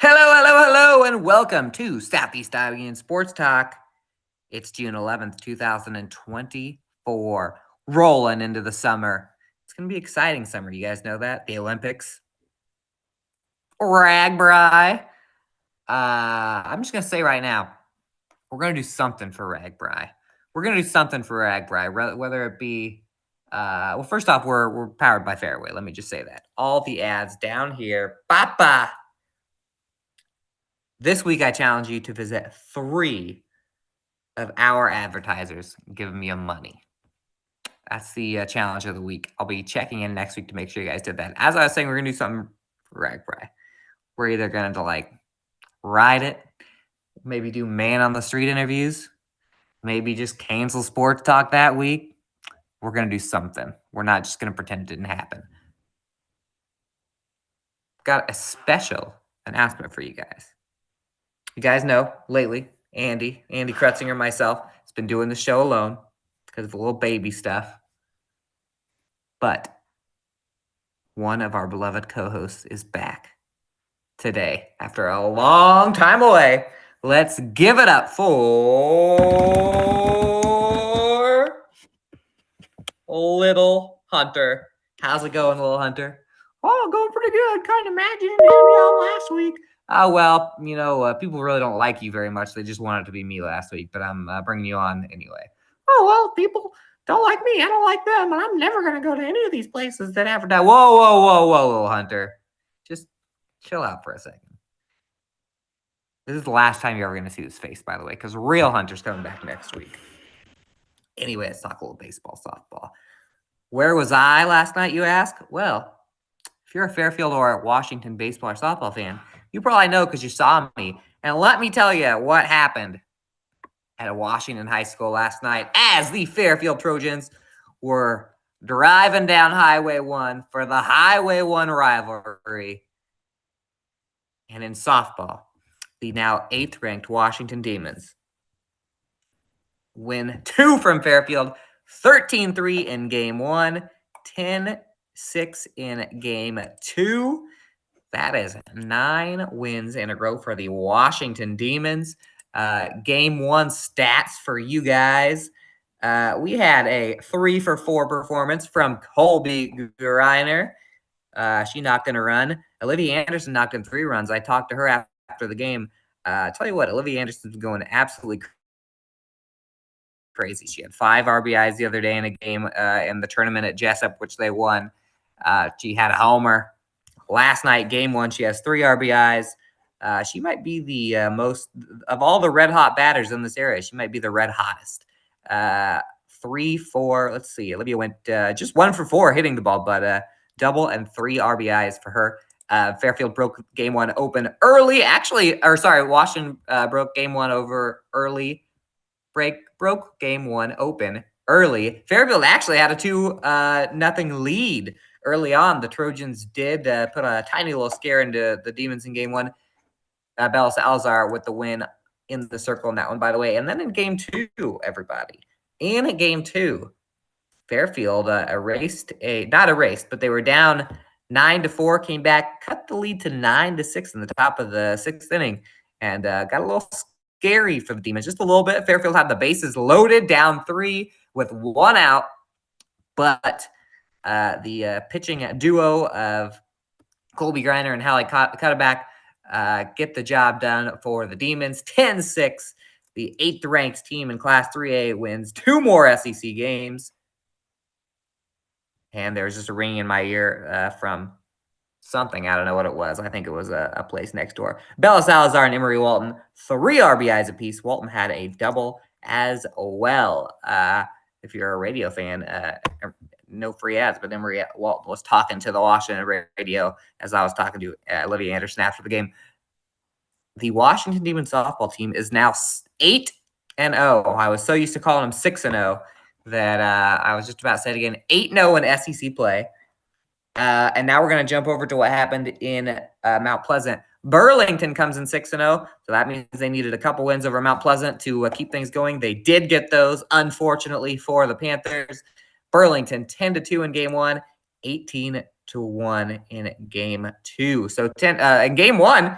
Hello, and welcome to Southeast Iowa Sports Talk. It's June 11th, 2024, rolling into the summer. It's going to be an exciting summer. You guys know that? The Olympics. RAGBRAI. I'm just going to say right now, we're going to do something for RAGBRAI. Whether it be, well, first off, we're powered by Fairway. Let me just say that. All the ads down here. Papa. This week, I challenge you to visit 3 of our advertisers giving me money. That's the challenge of the week. I'll be checking in next week to make sure you guys did that. As I was saying, we're going to do something for RAGBRAI. We're either going to, ride it, maybe do man on the street interviews, maybe just cancel sports talk that week. We're going to do something. We're not just going to pretend it didn't happen. Got a special announcement for you guys. You guys know, lately, Andy Krutzinger, myself, has been doing the show alone because of the little baby stuff. But one of our beloved co-hosts is back today after a long time away. Let's give it up for Little Hunter. How's it going, Little Hunter? Oh, going pretty good. Kind of mad you didn't have me on last week. Oh, well, people really don't like you very much. They just wanted to be me last week, but I'm bringing you on anyway. Oh, well, people don't like me. I don't like them, and I'm never going to go to any of these places that advertise. Whoa, Little Hunter. Just chill out for a second. This is the last time you're ever going to see this face, by the way, because Real Hunter's coming back next week. Anyway, let's talk a little baseball, softball. Where was I last night, you ask? Well, if you're a Fairfield or a Washington baseball or softball fan, you probably know because you saw me. And let me tell you what happened at a Washington high school last night as the Fairfield Trojans were driving down Highway 1 for the Highway 1 rivalry. And in softball, the now 8th-ranked Washington Demons win 2 from Fairfield, 13-3 in Game 1, 10-6 in Game 2. That is 9 wins in a row for the Washington Demons. Game 1 stats for you guys. We had a 3-for-4 performance from Colby Greiner. She knocked in a run. Olivia Anderson knocked in 3 runs. I talked to her after the game. Tell you what, Olivia Anderson's going absolutely crazy. She had 5 RBIs the other day in a game in the tournament at Jessup, which they won. She had a homer. Last night, Game 1, she has 3 RBIs. She might be the most of all the red-hot batters in this area. She might be the red hottest. 3, 4. Let's see. Olivia went just 1 for 4 hitting the ball, but double and 3 RBIs for her. Fairfield broke Game 1 open early. Washington broke Game 1 over early. Broke Game 1 open early. Fairfield actually had a 2-0 lead early on. The Trojans did put a tiny little scare into the Demons in Game 1. Bella Salazar with the win in the circle in that one, by the way. And then in Game 2, everybody. In Game 2, Fairfield not erased, but they were down 9-4, came back, cut the lead to 9-6 in the top of the 6th inning, and got a little scary for the Demons, just a little bit. Fairfield had the bases loaded, down 3 with 1 out, but the pitching duo of Colby Greiner and Hallie Cutterback get the job done for the Demons. 10-6, the 8th-ranked team in Class 3A wins 2 more SEC games. And there was just a ringing in my ear from something. I don't know what it was. I think it was a place next door. Bella Salazar and Emery Walton, 3 RBIs apiece. Walton had a double as well. If you're a radio fan, no free ads, but Emery Walton was talking to the Washington radio as I was talking to Olivia Anderson after the game. The Washington Demons softball team is now 8-0. I was so used to calling them 6-0 that I was just about to say it again. 8-0 in SEC play. And now we're going to jump over to what happened in Mount Pleasant. Burlington comes in 6-0, so that means they needed a couple wins over Mount Pleasant to keep things going. They did get those, unfortunately, for the Panthers. Burlington 10-2 in Game 1, 18-12 6-1 in game 2. So in game 1,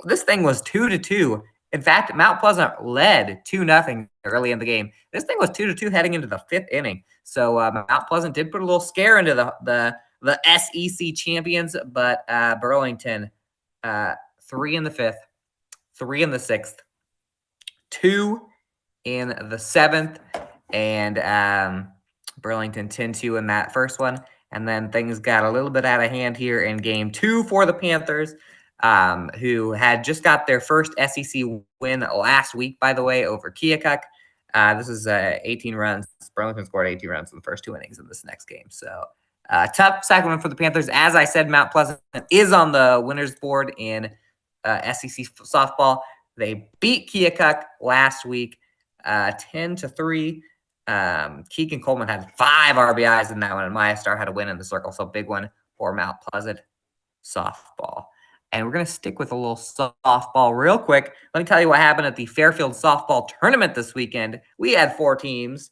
this thing was 2-2. In fact, Mount Pleasant led 2-0 early in the game. This thing was 2-2 heading into the 5th inning. So Mount Pleasant did put a little scare into the SEC champions, but Burlington 3 in the 5th, 3 in the 6th, 2 in the 7th, and Burlington 10-2 in that first one. And then things got a little bit out of hand here in game 2 for the Panthers, who had just got their first SEC win last week, by the way, over Keokuk. This is 18 runs. Burlington scored 18 runs in the first 2 innings of this next game. So tough second one for the Panthers. As I said, Mount Pleasant is on the winners board in SEC softball. They beat Keokuk last week 10-3. Keegan Coleman had 5 RBIs in that one, and Maya Star had a win in the circle. So big one for Mount Pleasant softball. And we're going to stick with a little softball real quick. Let me tell you what happened at the Fairfield softball tournament this weekend. We had 4 teams: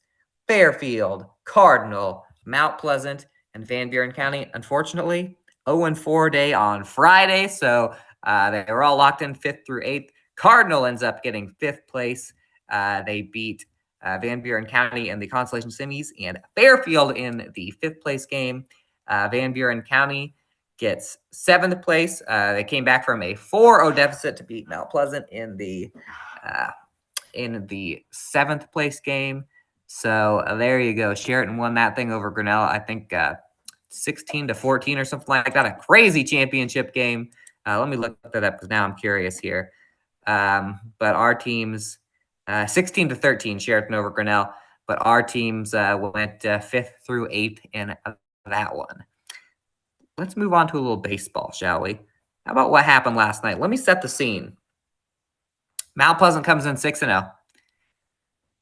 Fairfield, Cardinal, Mount Pleasant, and Van Buren County. Unfortunately, 0-4 day on Friday. So they were all locked in 5th through 8th. Cardinal ends up getting 5th place. They beat Van Buren County in the consolation semis and Fairfield in the 5th place game. Van Buren County gets 7th place. They came back from a 4-0 deficit to beat Mount Pleasant in the 7th place game. So there you go. Sheraton won that thing over Grinnell. I think 16-14 or something like that. A crazy championship game. Let me look that up because now I'm curious here. But our teams, 16-13, Sheraton over Grinnell. But our teams went 5th through 8th in that one. Let's move on to a little baseball, shall we? How about what happened last night? Let me set the scene. Mount Pleasant comes in 6-0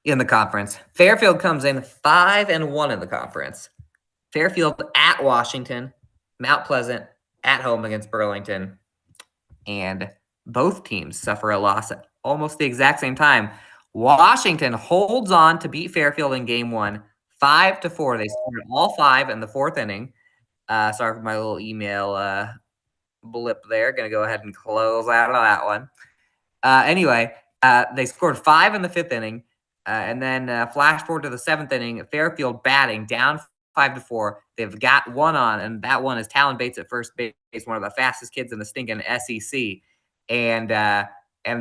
in the conference. Fairfield comes in 5-1 in the conference. Fairfield at Washington. Mount Pleasant at home against Burlington. And both teams suffer a loss at almost the exact same time. Washington holds on to beat Fairfield in game 1, 5-4. They scored all 5 in the 4th inning. Sorry for my little email blip there. Going to go ahead and close out on that one. Anyway, they scored 5 in the 5th inning. And then flash forward to the 7th inning. Fairfield batting down 5-4. They've got one on, and that one is Talon Bates at first base, one of the fastest kids in the stinking SEC. And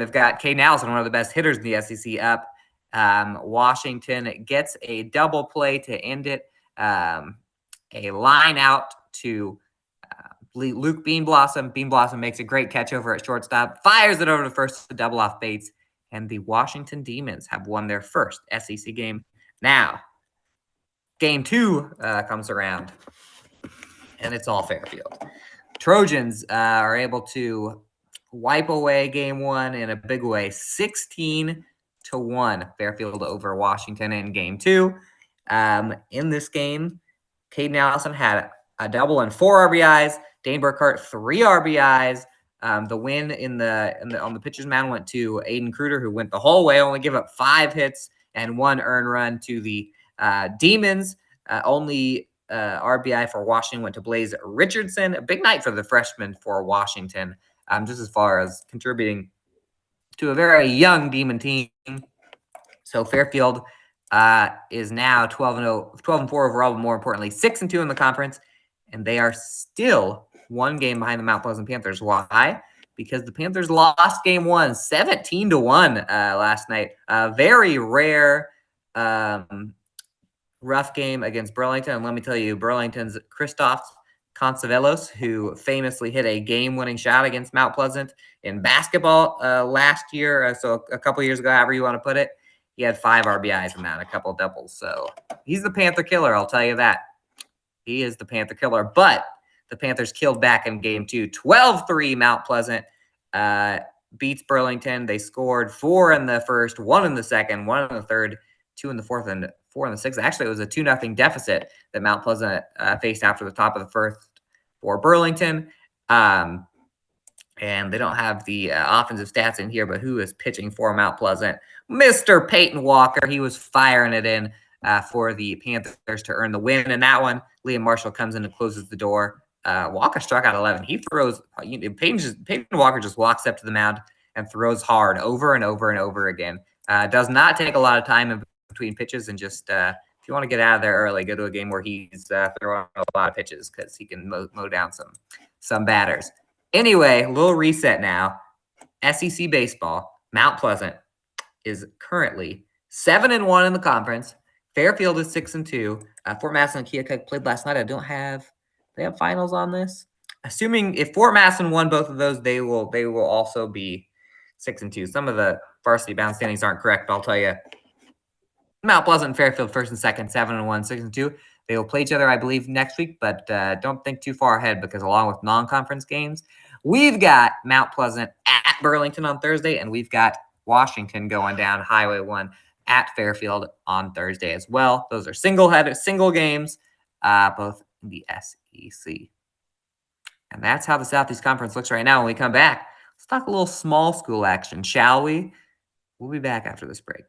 they've got Caden Allison, one of the best hitters in the SEC, up. Washington gets a double play to end it. A line out to Luke Beanblossom. Beanblossom makes a great catch over at shortstop, fires it over to first to double off Bates, and the Washington Demons have won their first SEC game. Now, game 2 comes around, and it's all Fairfield. Trojans are able to wipe away game 1 in a big way, 16-1. Fairfield over Washington in game 2. In this game, Caden Allison had a double and 4 RBIs. Dane Burkhart 3 RBIs. The win on the pitcher's mound went to Aiden Kruder, who went the whole way, only give up 5 hits and 1 earned run to the Demons. Only RBI for Washington went to Blaze Richardson. A big night for the freshman for Washington, just as far as contributing to a very young Demon team. So Fairfield is now 12-4 overall, but more importantly, 6-2 in the conference, and they are still 1 game behind the Mount Pleasant Panthers. Why? Because the Panthers lost game 1, 17-1 last night. Very rare, rough game against Burlington. And let me tell you, Burlington's Christoph Concevelos, who famously hit a game-winning shot against Mount Pleasant in basketball last year, so a couple years ago, however you want to put it. He had 5 RBIs in that, a couple doubles. So he's the Panther killer, I'll tell you that. He is the Panther killer. But the Panthers killed back in game 2. 12-3 Mount Pleasant beats Burlington. They scored 4 in the first, 1 in the second, 1 in the third, 2 in the fourth, and 4 in the sixth. Actually, it was a 2-0 deficit that Mount Pleasant faced after the top of the first for Burlington. And they don't have the offensive stats in here, but who is pitching for Mount Pleasant? Mr. Peyton Walker. He was firing it in for the Panthers to earn the win in that one. Liam Marshall comes in and closes the door. Walker struck out 11. He throws. Peyton Walker just walks up to the mound and throws hard over and over and over again. Does not take a lot of time in between pitches, and just if you want to get out of there early, go to a game where he's throwing a lot of pitches because he can mow down some batters. Anyway, a little reset now. SEC baseball. Mount Pleasant is currently 7-1 in the conference. Fairfield is 6-2. Fort Masson and Keokuk played last night. They have finals on this. Assuming if Fort Masson won both of those, they will also be 6-2. Some of the varsity bound standings aren't correct, but I'll tell you. Mount Pleasant and Fairfield first and second, 7-1, 6-2. They will play each other, I believe, next week, but don't think too far ahead because along with non-conference games, we've got Mount Pleasant at Burlington on Thursday, and we've got Washington going down Highway 1 at Fairfield on Thursday as well. Those are single games, both in the SEC. And that's how the Southeast Conference looks right now. When we come back, let's talk a little small school action, shall we? We'll be back after this break.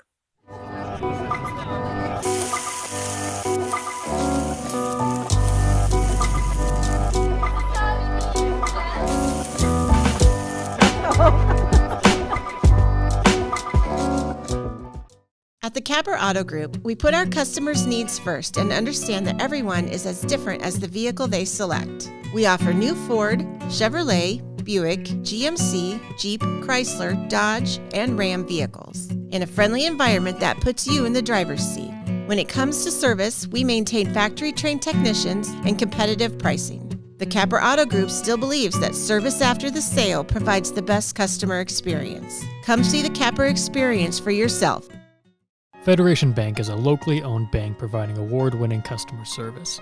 At the Capper Auto Group, we put our customers' needs first and understand that everyone is as different as the vehicle they select. We offer new Ford, Chevrolet, Buick, GMC, Jeep, Chrysler, Dodge, and Ram vehicles in a friendly environment that puts you in the driver's seat. When it comes to service, we maintain factory-trained technicians and competitive pricing. The Capper Auto Group still believes that service after the sale provides the best customer experience. Come see the Capper experience for yourself. Federation Bank is a locally owned bank providing award-winning customer service.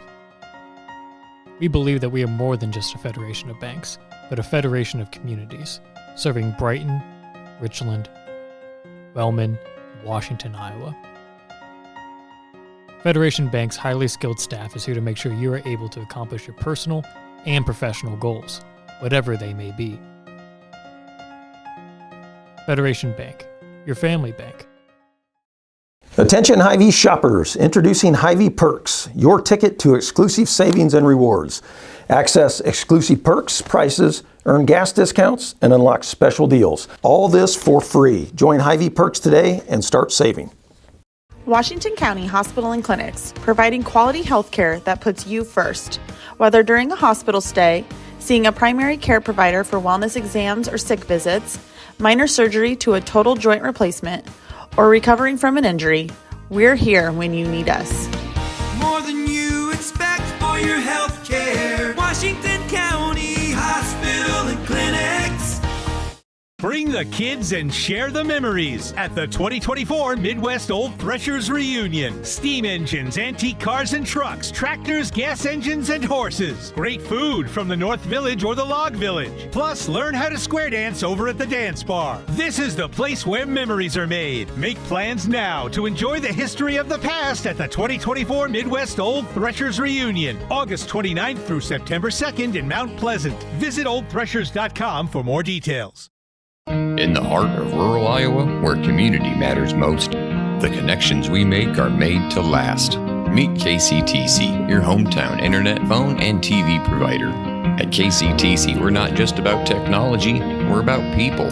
We believe that we are more than just a federation of banks, but a federation of communities, serving Brighton, Richland, Wellman, and Washington, Iowa. Federation Bank's highly skilled staff is here to make sure you are able to accomplish your personal and professional goals, whatever they may be. Federation Bank, your family bank. Attention Hy-Vee shoppers, introducing Hy-Vee Perks, your ticket to exclusive savings and rewards. Access exclusive perks, prices, earn gas discounts, and unlock special deals. All this for free. Join Hy-Vee Perks today and start saving. Washington County Hospital and Clinics, providing quality health care that puts you first. Whether during a hospital stay, seeing a primary care provider for wellness exams or sick visits, minor surgery to a total joint replacement, or recovering from an injury, we're here when you need us. More than you expect for your health care. Washington County Hospital and Clinics. Bring the kids and share the memories at the 2024 Midwest Old Threshers Reunion. Steam engines, antique cars and trucks, tractors, gas engines, and horses. Great food from the North Village or the Log Village. Plus, learn how to square dance over at the dance bar. This is the place where memories are made. Make plans now to enjoy the history of the past at the 2024 Midwest Old Threshers Reunion, August 29th through September 2nd in Mount Pleasant. Visit oldthreshers.com for more details. In the heart of rural Iowa, where community matters most, the connections we make are made to last. Meet KCTC, your hometown internet, phone, and TV provider. At KCTC, we're not just about technology, we're about people.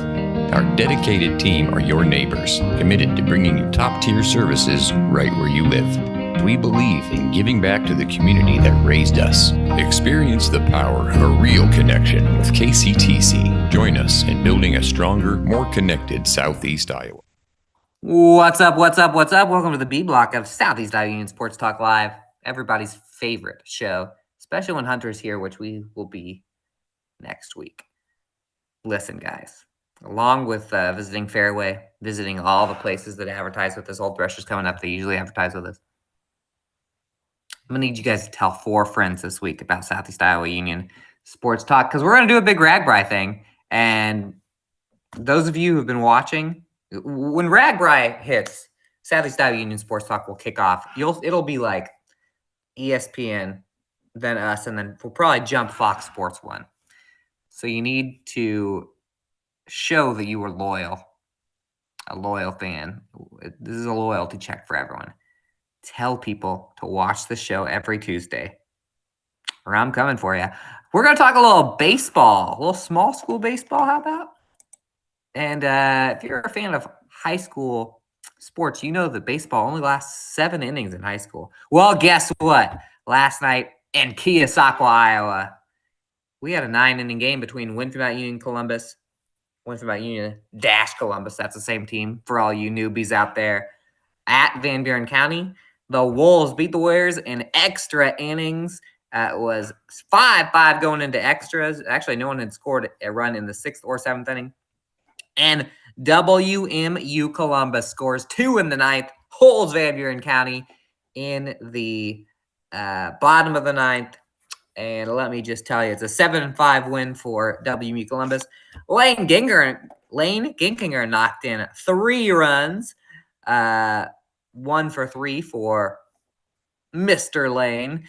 Our dedicated team are your neighbors, committed to bringing you top-tier services right where you live. We believe in giving back to the community that raised us. Experience the power of a real connection with KCTC. Join us in building a stronger, more connected Southeast Iowa. What's up? Welcome to the B block of Southeast Iowa Union Sports Talk Live, everybody's favorite show, especially when Hunter's here, which we will be next week. Listen, guys, along with visiting Fairway, visiting all the places that advertise with this Old Threshers coming up, they usually advertise with us. I'm going to need you guys to tell 4 friends this week about Southeast Iowa Union Sports Talk, because we're going to do a big RAGBRAI thing. And those of you who've been watching, when RAGBRAI hits, Southeast Iowa Union Sports Talk will kick off. It'll be like ESPN, then us, and then we'll probably jump Fox Sports 1. So you need to show that you were loyal, a loyal fan. This is a loyalty check for everyone. Tell people to watch the show every Tuesday or I'm coming for you. We're going to talk a little baseball, a little small school baseball. How about? And if you're a fan of high school sports, you know that baseball only lasts 7 innings in high school. Well, guess what? Last night in Keosauqua, Iowa, we had a 9-inning game between Winfield Mount Union Columbus. Winfield Mount Union - Columbus. That's the same team for all you newbies out there. At Van Buren County, the Wolves beat the Warriors in extra innings. It was 5-5 going into extras. Actually, no one had scored a run in the 6th or 7th inning. And WMU Columbus scores 2 in the 9th, holds Van Buren County in the bottom of the 9th. And let me just tell you, it's a 7-5 win for WMU Columbus. Lane Ginkinger knocked in 3 runs, 1 for 3 for Mr. Lane.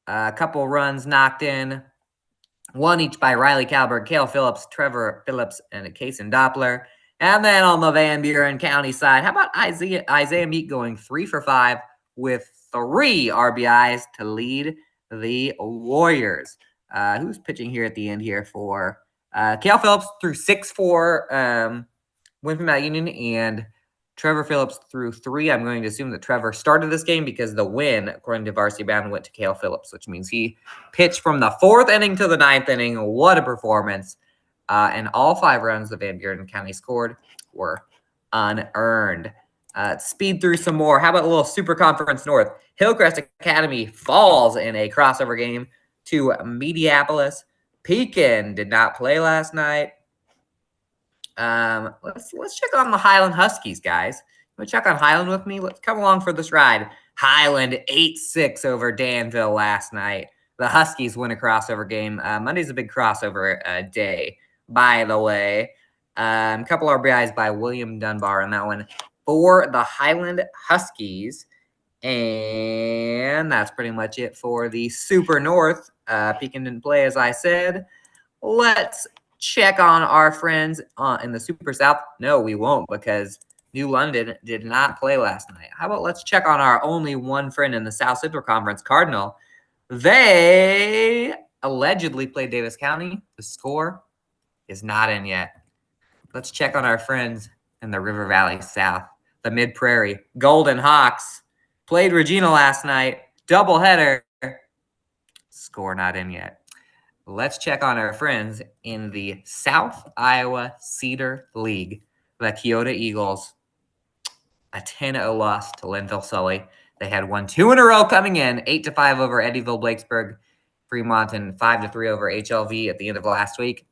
A couple runs knocked in, 1 each by Riley Kalberg, Cale Phillips, Trevor Phillips, and Kason Doppler. And then on the Van Buren County side, how about Isaiah Meek going 3 for 5 with 3 RBIs to lead the Warriors. Who's pitching here at the end here for Cale Phillips threw 6 for Winfield Mount Union, and Trevor Phillips threw 3. I'm going to assume that Trevor started this game because the win, according to Varsity Bound, went to Cale Phillips, which means he pitched from the 4th inning to the 9th inning. What a performance. And all 5 runs that Van Buren County scored were unearned. Speed through some more. How about a little Super Conference North? Hillcrest Academy falls in a crossover game to Mediapolis. Pekin did not play last night. Let's check on the Highland Huskies, guys. You want to check on Highland with me? Let's come along for this ride. Highland 8-6 over Danville last night. The Huskies win a crossover game. Monday's a big crossover day, by the way. A couple RBIs by William Dunbar on that one for the Highland Huskies. And that's pretty much it for the Super North. Pekin didn't play, as I said. Let's check on our friends in the Super South. No, we won't, because New London did not play last night. How about let's check on our only one friend in the South Central Conference, Cardinal. They allegedly played Davis County. The score is not in yet. Let's check on our friends in the River Valley South, the Mid-Prairie. Golden Hawks played Regina last night. Doubleheader. Score not in yet. Let's check on our friends in the South Iowa Cedar League. The Keota Eagles, a 10-0 loss to Linville Sully. They had won 2 in a row coming in, 8-5 over Eddyville Blakesburg, Fremont, and 5-3 over HLV at the end of last week,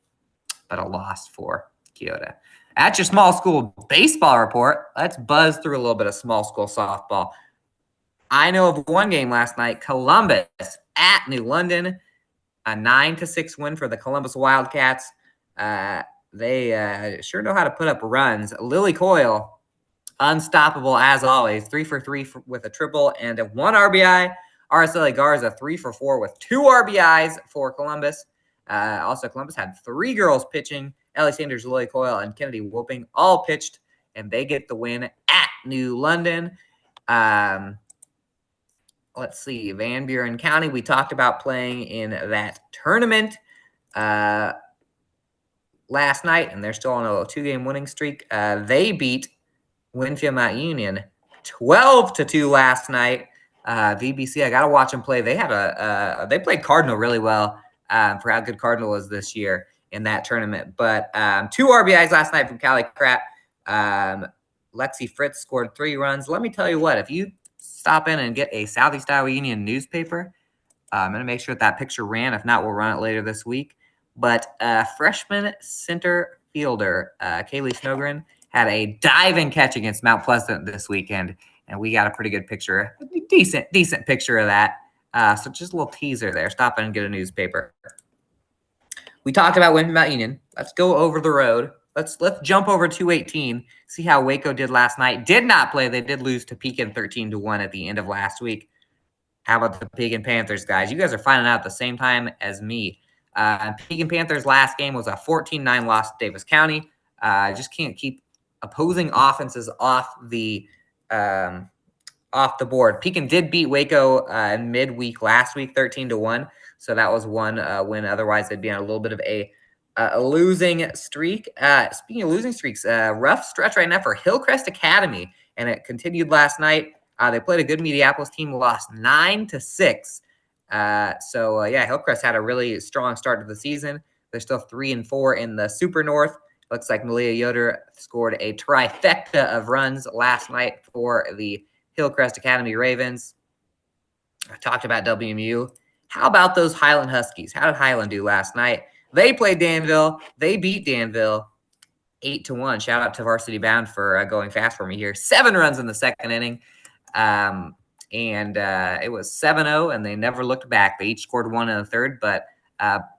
but a loss for Keota. At your small school baseball report, let's buzz through a little bit of small school softball. I know of one game last night, Columbus at New London, a 9-6 win for the Columbus Wildcats. They sure know how to put up runs. Lily Coyle, unstoppable as always, 3 for 3 with a triple and a 1 RBI. Araceli Garza, 3 for 4 with 2 RBIs for Columbus. Also, Columbus had 3 girls pitching. Ellie Sanders, Lily Coyle, and Kennedy Whooping all pitched, and they get the win at New London. Let's see, Van Buren County, we talked about playing in that tournament last night, and they're still on a 2-game winning streak. They beat Winfield Mount Union 12-2 last night. VBC, I got to watch them play. They had they played Cardinal really well for how good Cardinal is this year in that tournament. But 2 RBIs last night from Callie Pratt. Lexi Fritz scored 3 runs. Let me tell you what, if you stop in and get a Southeast Iowa Union newspaper, I'm going to make sure that picture ran. If not, we'll run it later this week. But freshman center fielder Kaylee Snogren had a diving catch against Mount Pleasant this weekend, and we got a pretty good picture, a decent picture of that. So just a little teaser there. Stop in and get a newspaper. We talked about Winfield Mount Union. Let's go over the road. Let's jump over 218, see how Waco did last night. Did not play. They did lose to Pekin 13-1 at the end of last week. How about the Pekin Panthers, guys? You guys are finding out at the same time as me. Pekin Panthers' last game was a 14-9 loss to Davis County. Just can't keep opposing offenses off the off the board. Pekin did beat Waco midweek last week, 13-1. So that was one win. Otherwise, they'd be on a little bit of a losing streak. Speaking of losing streaks, rough stretch right now for Hillcrest Academy, and it continued last night. They played a good Mediapolis team, lost 9-6. Hillcrest had a really strong start to the season. They're still 3-4 in the Super North. Looks like Malia Yoder scored a trifecta of runs last night for the Hillcrest Academy Ravens. I talked about WMU. How about those Highland Huskies? How did Highland do last night? They played Danville. They beat Danville 8-1. Shout out to Varsity Bound for going fast for me here. 7 runs in the second inning. It was 7-0, and they never looked back. They each scored 1 in the third, but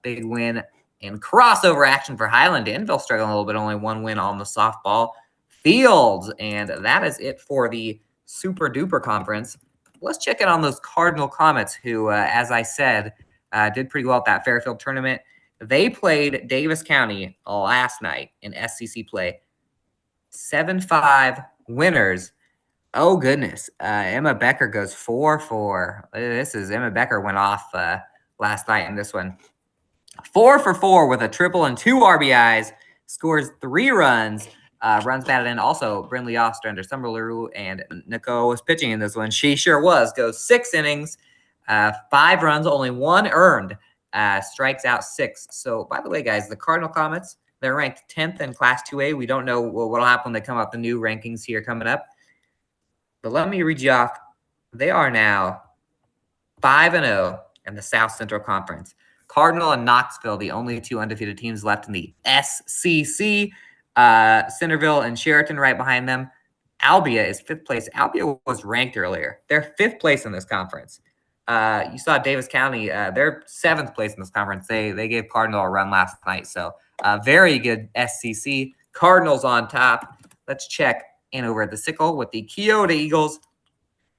big win in crossover action for Highland. Danville struggling a little bit, only 1 win on the softball field. And that is it for the Super Duper Conference. Let's check in on those Cardinal Comets, who, as I said, did pretty well at that Fairfield tournament. They played Davis County last night in SCC play. 7-5 winners. Oh, goodness. Emma Becker goes 4-4. Emma Becker went off last night in this one. 4 for 4 with a triple and 2 RBIs. Scores 3 runs. Runs batted in. Also, Brindley Ostrander, Summer LaRue, and Nicole was pitching in this one. She sure was. Goes 6 innings, 5 runs, only 1 earned. Strikes out 6. So, by the way, guys, the Cardinal Comets, they're ranked 10th in Class 2A. We don't know what will happen when they come out the new rankings here coming up. But let me read you off. They are now 5-0 in the South Central Conference. Cardinal and Knoxville, the only 2 undefeated teams left in the SCC. Centerville and Sheraton right behind them. Albia is 5th place. Albia was ranked earlier. They're 5th place in this conference. You saw Davis County. They're 7th place in this conference. They gave Cardinal a run last night. So very good SCC. Cardinals on top. Let's check in over at the Sickle with the Keota Eagles.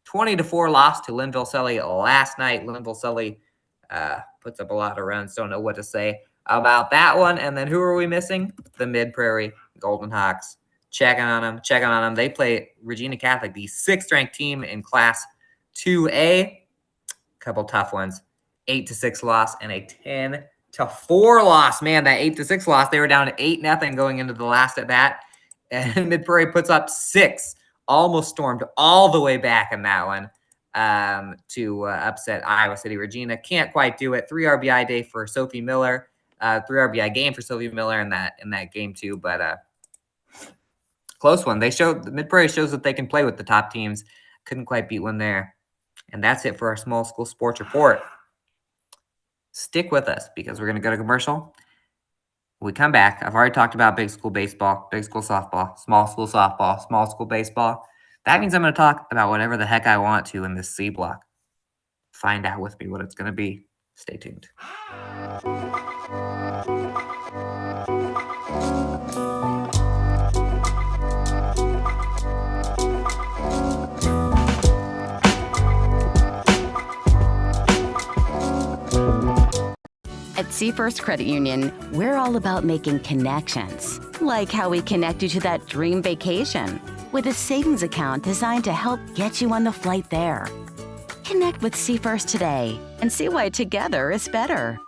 20-4 loss to Linville Sully last night. Linville Sully puts up a lot of runs. Don't know what to say about that one. And then who are we missing? The Mid-Prairie Golden Hawks. Checking on them. They play Regina Catholic, the 6th-ranked team in Class 2A. Couple tough ones. 8-6 loss and a 10-4 loss. Man, that 8-6 loss, they were down to 8-0 going into the last at bat. And Mid-Prairie puts up 6. Almost stormed all the way back in that one to upset Iowa City. Regina can't quite do it. 3 RBI day for Sophie Miller. 3 RBI game for Sophie Miller in that game too. But close one. Mid-Prairie shows that they can play with the top teams. Couldn't quite beat one there. And that's it for our small school sports report. Stick with us because we're going to go to commercial. When we come back, I've already talked about big school baseball, big school softball, small school softball, small school baseball. That means I'm going to talk about whatever the heck I want to in this C block. Find out with me what it's going to be. Stay tuned. At Seafirst Credit Union, we're all about making connections, like how we connect you to that dream vacation with a savings account designed to help get you on the flight there. Connect with Seafirst today and see why together is better.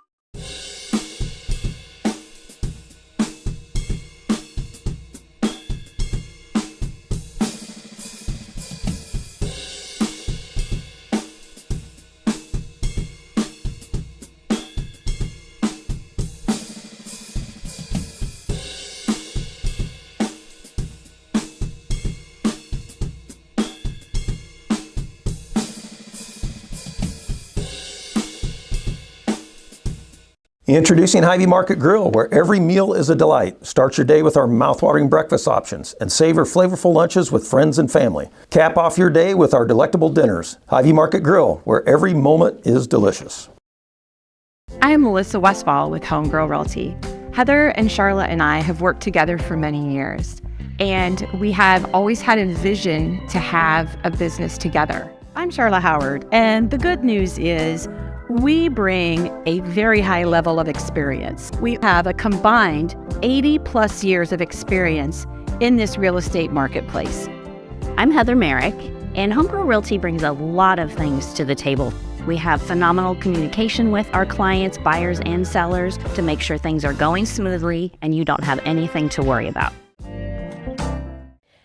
Introducing Hy-Vee Market Grill, where every meal is a delight. Start your day with our mouthwatering breakfast options and savor flavorful lunches with friends and family. Cap off your day with our delectable dinners. Hy-Vee Market Grill, where every moment is delicious. I am Melissa Westfall with Homegirl Realty. Heather and Charlotte and I have worked together for many years, and we have always had a vision to have a business together. I'm Charlotte Howard, and the good news is we bring a very high level of experience. We have a combined 80 plus years of experience in this real estate marketplace. I'm Heather Merrick, And Homegrown Realty brings a lot of things to the table. We have phenomenal communication with our clients, buyers and sellers, to make sure things are going smoothly and you don't have anything to worry about.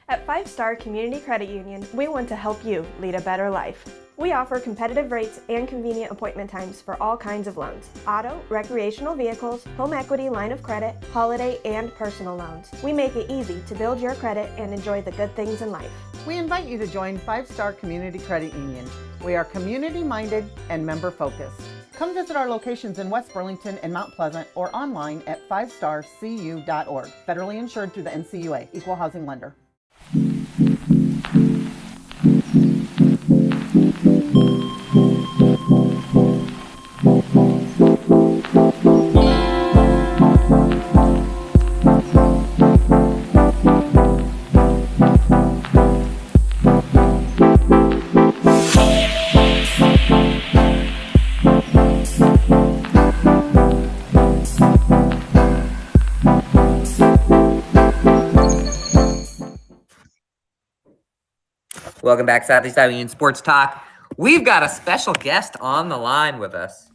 At 5 Star Community Credit Union, we want to help you lead a better life. We offer competitive rates and convenient appointment times for all kinds of loans: auto, recreational vehicles, home equity, line of credit, holiday, and personal loans. We make it easy to build your credit and enjoy the good things in life. We invite you to join 5 Star Community Credit Union. We are community-minded and member-focused. Come visit our locations in West Burlington and Mount Pleasant or online at 5starcu.org. Federally insured through the NCUA, Equal Housing Lender. Welcome back, Southeast Iowa Union Sports Talk. We've got a special guest on the line with us.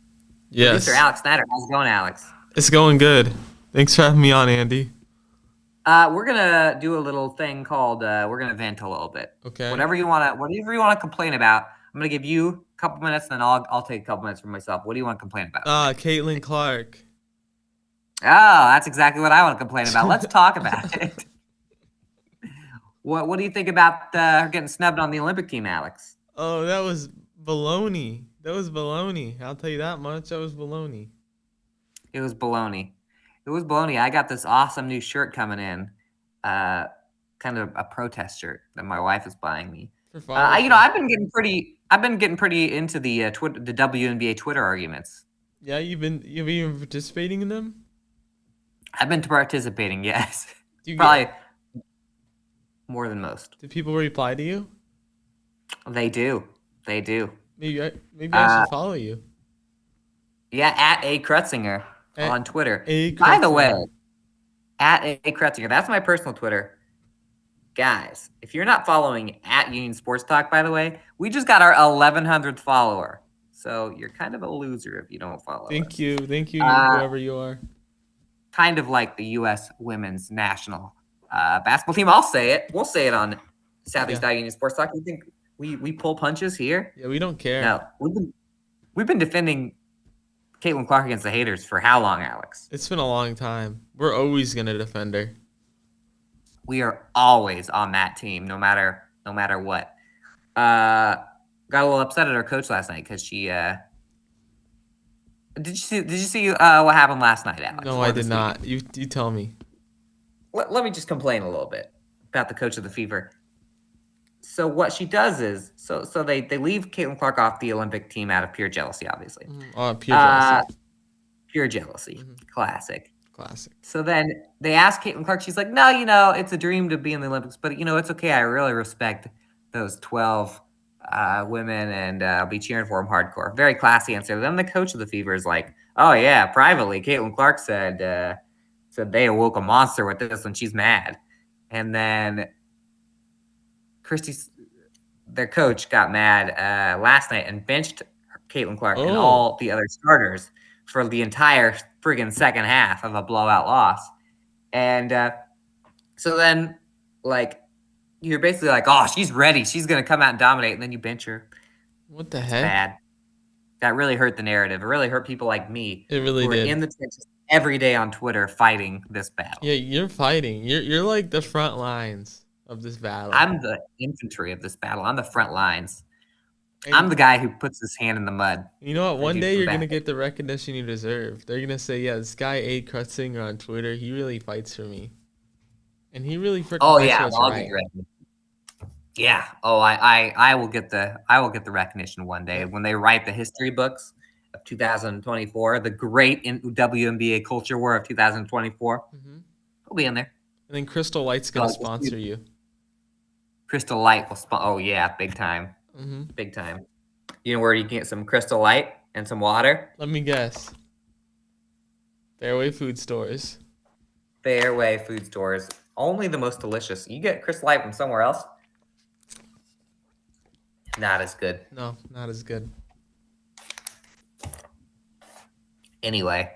Yes. Mr. Alex Snyder. How's it going, Alex? It's going good. Thanks for having me on, Andy. We're gonna do a little thing called we're gonna vent a little bit. Okay. Whatever you wanna complain about. I'm gonna give you a couple minutes, and then I'll take a couple minutes for myself. What do you want to complain about? Caitlin Clark. Oh, that's exactly what I want to complain about. Let's talk about it. What do you think about her getting snubbed on the Olympic team, Alex? Oh, that was baloney. I'll tell you that much. That was baloney. It was baloney. I got this awesome new shirt coming in, kind of a protest shirt that my wife is buying me. I've been getting pretty into the the WNBA Twitter arguments. Yeah, you've been participating in them? I've been participating, yes. Probably more than most. Do people reply to you? They do. Maybe I should follow you. Yeah, at A. Krutzinger on Twitter. Krutzinger. By the way, at A. Krutzinger, that's my personal Twitter. Guys, if you're not following at Union Sports Talk, by the way, we just got our 1100th follower. So you're kind of a loser if you don't follow Thank you, whoever you are. Kind of like the U.S. women's national basketball team. I'll say it. We'll say it on Southeast Iowa Union Sports Talk. You think we pull punches here? Yeah, we don't care. No, we've been defending Caitlin Clark against the haters for how long, Alex? It's been a long time. We're always gonna defend her. We are always on that team, no matter what. Got a little upset at our coach last night because she. Did you see what happened last night, Alex? No, I did not. You tell me. Let me just complain a little bit about the coach of the Fever. So what she does is, so they leave Caitlin Clark off the Olympic team out of pure jealousy, obviously. Pure jealousy. Pure jealousy. Mm-hmm. Classic. So then they ask Caitlin Clark, she's like, no, it's a dream to be in the Olympics, but, it's okay. I really respect those 12 women, and I'll be cheering for them hardcore. Very classy answer. Then the coach of the Fever is like, oh, yeah, privately, Caitlin Clark said they awoke a monster with this when she's mad. And then their coach, got mad last night and benched Caitlin Clark and all the other starters for the entire friggin' second half of a blowout loss. And so then, you're basically like, oh, she's ready. She's going to come out and dominate. And then you bench her. What the heck? Bad. That really hurt the narrative. It really hurt people like me. It really who did. Are in the trenches every day on Twitter fighting this battle. Yeah, you're fighting. You're like the front lines of this battle. I'm the infantry of this battle. I'm the front lines. I'm the guy who puts his hand in the mud. You know what? One day you're going to get the recognition you deserve. They're going to say, yeah, this guy A. Krutzinger on Twitter, he really fights for me. And he really freaking fights for what's right. Yeah. Oh, I will get the recognition one day when they write the history books of 2024, the great WNBA culture war of 2024. Mm-hmm. I'll be in there. And then Crystal Light's going to sponsor you. Crystal Light will oh yeah, big time. Mm-hmm. Big time. You know where you can get some Crystal Light and some water? Let me guess. Fairway food stores. Fairway food stores. Only the most delicious. You get Crystal Light from somewhere else, Not as good. No, not as good. Anyway,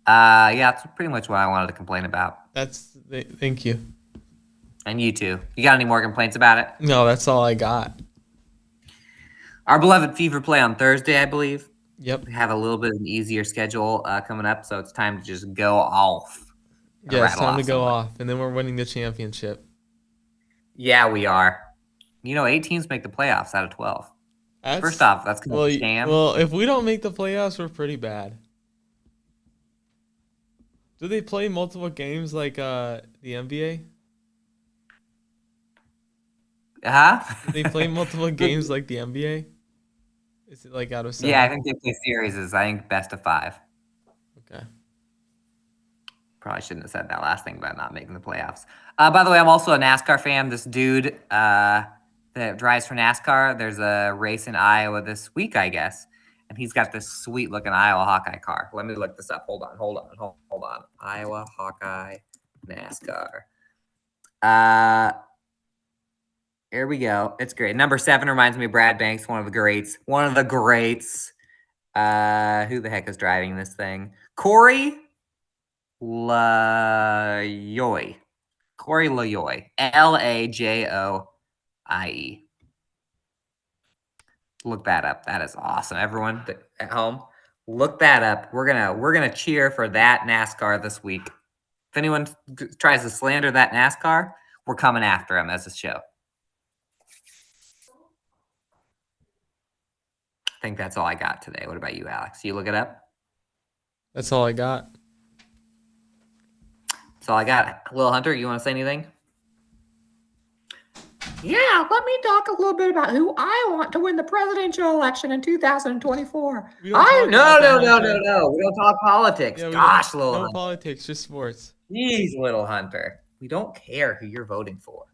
yeah, that's pretty much what I wanted to complain about. Thank you. And you too. You got any more complaints about it? No, that's all I got. Our beloved Fever play on Thursday, I believe. Yep. We have a little bit of an easier schedule coming up, so it's time to just go off. Yeah, it's time to go off, and then we're winning the championship. Yeah, we are. 8 teams make the playoffs out of 12. First off, that's kind of a sham. Well, if we don't make the playoffs, we're pretty bad. Do they play multiple games like the NBA? Huh? Do they play multiple games like the NBA? Is it like out of 7? Yeah, I think they play series. I think best of 5. Okay. Probably shouldn't have said that last thing about not making the playoffs. By the way, I'm also a NASCAR fan. This dude that drives for NASCAR, there's a race in Iowa this week, I guess. And he's got this sweet looking Iowa Hawkeye car. Let me look this up. Hold on. Iowa Hawkeye NASCAR. Here we go. It's great. Number 7 reminds me of Brad Banks, one of the greats. Who the heck is driving this thing? Corey LaJoie. LaJoie. Look that up. That is awesome. Everyone at home, look that up. We're gonna cheer for that NASCAR this week. If anyone tries to slander that NASCAR, we're coming after him as a show. I think that's all I got today. What about you, Alex? You look it up? That's all I got. That's all I got. Lil Hunter, you want to say anything? Yeah, let me talk a little bit about who I want to win the presidential election in 2024. No. We don't talk politics. Yeah, Gosh, Lil Hunter. No politics, just sports. Jeez, Little Hunter. We don't care who you're voting for.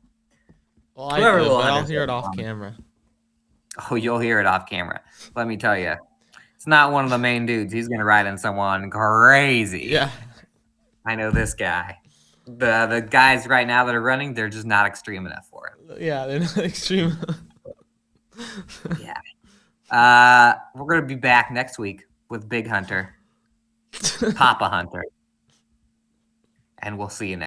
Well, I'll hear it off camera. Oh, you'll hear it off camera. Let me tell you. It's not one of the main dudes. He's going to ride in someone crazy. Yeah. I know this guy. The guys right now that are running, they're just not extreme enough for it. Yeah, they're not extreme. Yeah. We're going to be back next week with Big Hunter, Papa Hunter. And we'll see you next